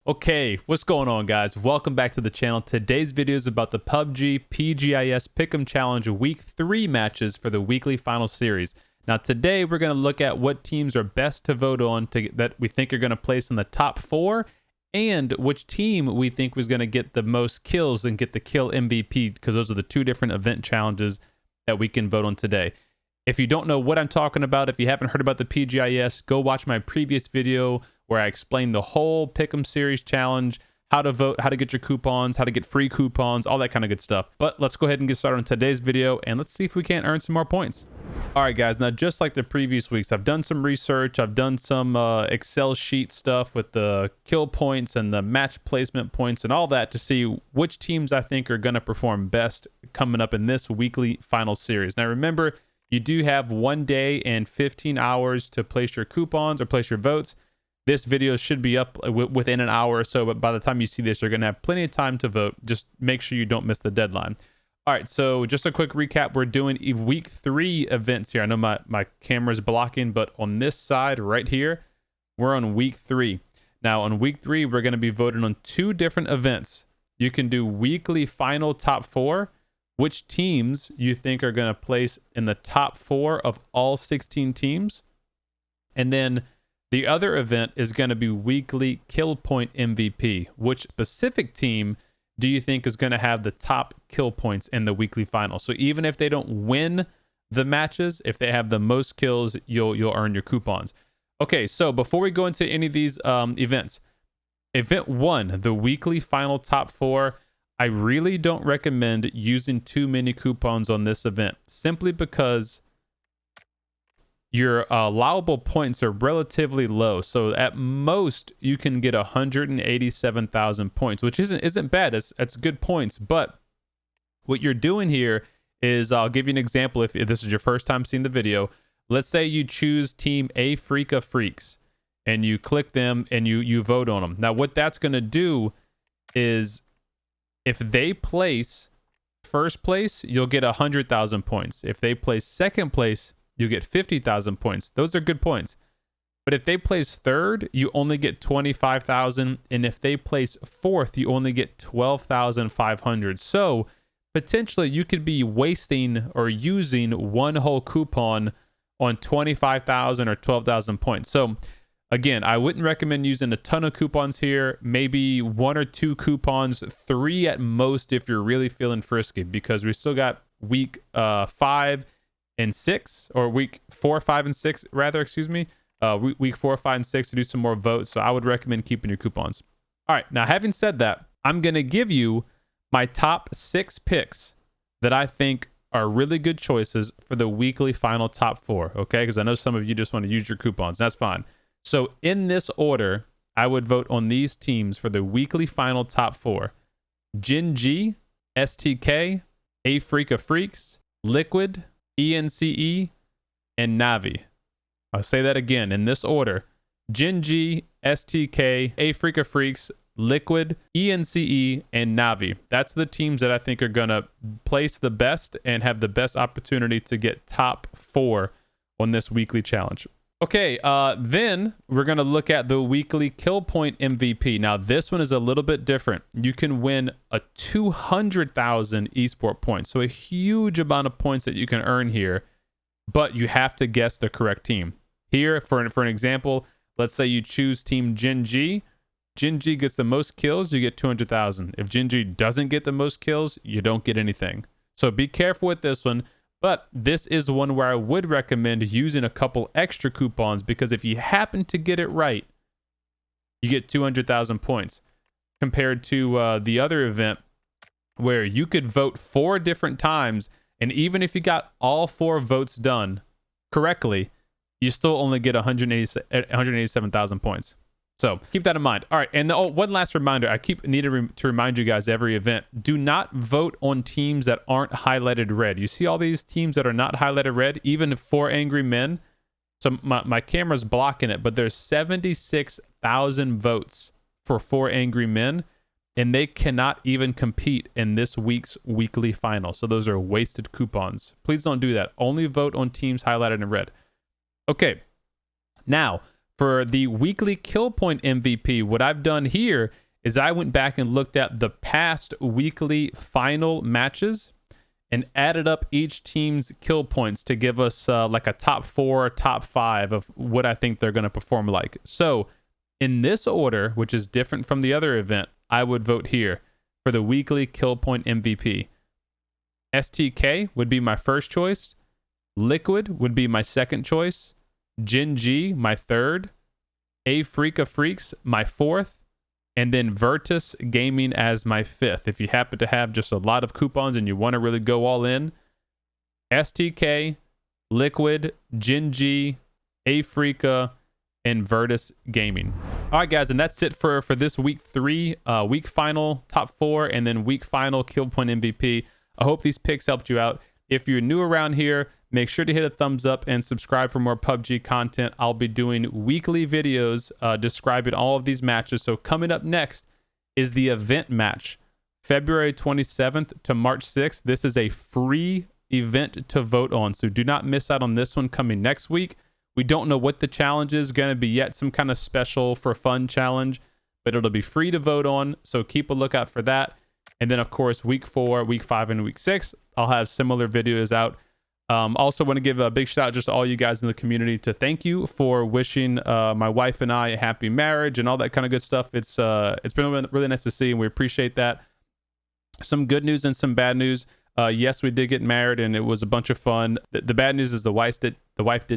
Okay, what's going on, guys? Welcome back to the channel. Today's video is about the Pubg Pgis Pick'em Challenge Week 3 matches for the weekly final series. Now today we're going to look at what teams are best to vote on that we think are going to place in the top 4, and which team we think was going to get the most kills and get the kill MVP, because those are the two different event challenges that we can vote on today. If you don't know what I'm talking about, if you haven't heard about the PGIS, go watch my previous video where I explained the whole Pick'em series challenge, how to vote, how to get your coupons, how to get free coupons, all that kind of good stuff. But let's go ahead and get started on today's video, and let's see if we can't earn some more points. All right, guys, now just like the previous weeks, I've done some research. I've done some Excel sheet stuff with the kill points and the match placement points and all that to see which teams I think are going to perform best coming up in this weekly final series. Now, remember, you do have 1 day and 15 hours to place your coupons or place your votes. This video should be up within an hour or so, but by the time you see this, you're going to have plenty of time to vote. Just make sure you don't miss the deadline. All right, so just a quick recap. We're doing week 3 events here. I know my camera's blocking, but on this side right here, we're on week 3. Now, on week 3, we're going to be voting on 2 different events. You can do weekly final top 4, which teams you think are going to place in the top 4 of all 16 teams. And then the other event is going to be weekly kill point MVP. Which specific team do you think is going to have the top kill points in the weekly final? So even if they don't win the matches, if they have the most kills, you'll earn your coupons. Okay, so before we go into any of these events, event 1, the weekly final top 4, I really don't recommend using too many coupons on this event, simply because your allowable points are relatively low. So at most you can get 187,000 points, which isn't bad. It's good points. But what you're doing here is, I'll give you an example. If this is your first time seeing the video, let's say you choose Team Afreeca-Freaks and you click them and you vote on them. Now what that's going to do is, if they place first place, you'll get 100,000 points. If they place second place, you get 50,000 points. Those are good points. But if they place third, you only get 25,000. And if they place fourth, you only get 12,500. So potentially you could be wasting or using one whole coupon on 25,000 or 12,000 points. So again, I wouldn't recommend using a ton of coupons here. Maybe 1 or 2 coupons, 3 at most if you're really feeling frisky, because we still got week 5 and 6, or week 4, 5, and 6, rather, excuse me. Week 4, 5, and 6 to do some more votes. So I would recommend keeping your coupons. All right, now having said that, I'm going to give you my top 6 picks that I think are really good choices for the weekly final top 4, okay? Because I know some of you just want to use your coupons. That's fine. So in this order, I would vote on these teams for the weekly final top 4. GenG-STK, Afreeca-Freaks, Liquid, ENCE, and Navi. I'll say that again in this order: GenG, STK, Afreeca-Freaks, Liquid, ENCE, and Navi. That's the teams that I think are going to place the best and have the best opportunity to get top 4 on this weekly challenge. Okay, then we're going to look at the weekly kill point MVP. Now, this one is a little bit different. You can win a 200,000 esport points. So a huge amount of points that you can earn here, but you have to guess the correct team. Here, for an example, let's say you choose Team GenG. GenG gets the most kills, you get 200,000. If GenG doesn't get the most kills, you don't get anything. So be careful with this one. But this is one where I would recommend using a couple extra coupons, because if you happen to get it right, you get 200,000 points, compared to the other event where you could vote 4 different times, and even if you got all 4 votes done correctly, you still only get 187,000 points. So keep that in mind. All right, and one last reminder. I need to remind you guys every event. Do not vote on teams that aren't highlighted red. You see all these teams that are not highlighted red, even 4 Angry Men. So my camera's blocking it, but there's 76,000 votes for 4 Angry Men, and they cannot even compete in this week's weekly final. So those are wasted coupons. Please don't do that. Only vote on teams highlighted in red. Okay, now For the weekly kill point MVP, what I've done here is I went back and looked at the past weekly final matches and added up each team's kill points to give us like a top 4, top 5 of what I think they're going to perform like. So in this order, which is different from the other event, I would vote here for the weekly kill point MVP. STK would be my first choice. Liquid would be my second choice. GenG, my third. Afreeca Freaks, my fourth. And then Virtus Gaming as my fifth. If you happen to have just a lot of coupons and you want to really go all in, STK, Liquid, GenG, Afreeca, and Virtus Gaming. All right, guys, and that's it for this week 3, week final top 4, and then week final kill point MVP. I hope these picks helped you out. If you're new around here, make sure to hit a thumbs up and subscribe for more PUBG content. I'll be doing weekly videos describing all of these matches. So coming up next is the event match, February 27th to March 6th. This is a free event to vote on, so do not miss out on this one coming next week. We don't know what the challenge is going to be yet, some kind of special for fun challenge, but it'll be free to vote on, so keep a lookout for that. And then, of course, week 4, week 5, and week 6, I'll have similar videos out. Also want to give a big shout out just to all you guys in the community to thank you for wishing my wife and I a happy marriage and all that kind of good stuff. It's been really nice to see, and we appreciate that. Some good news and some bad news. Yes, we did get married, and it was a bunch of fun. The bad news is the wife did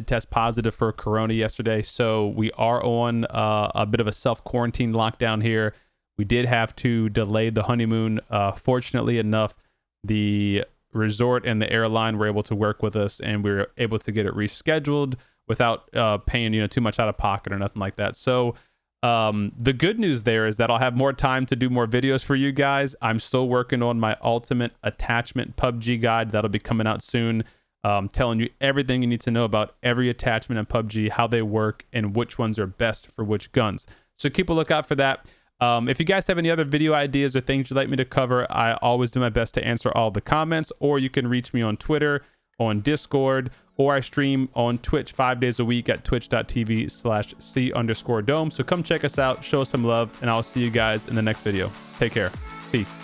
test positive for corona yesterday, so we are on a bit of a self-quarantine lockdown here. We did have to delay the honeymoon. Fortunately enough, the resort and the airline were able to work with us, and we were able to get it rescheduled without paying too much out of pocket or nothing like that. So the good news there is that I'll have more time to do more videos for you guys. I'm still working on my ultimate attachment PUBG guide that'll be coming out soon, telling you everything you need to know about every attachment in PUBG, how they work, and which ones are best for which guns. So keep a lookout for that. If you guys have any other video ideas or things you'd like me to cover, I always do my best to answer all the comments, or you can reach me on Twitter, on Discord, or I stream on Twitch 5 days a week at twitch.tv/C_dome. So come check us out, show us some love, and I'll see you guys in the next video. Take care. Peace.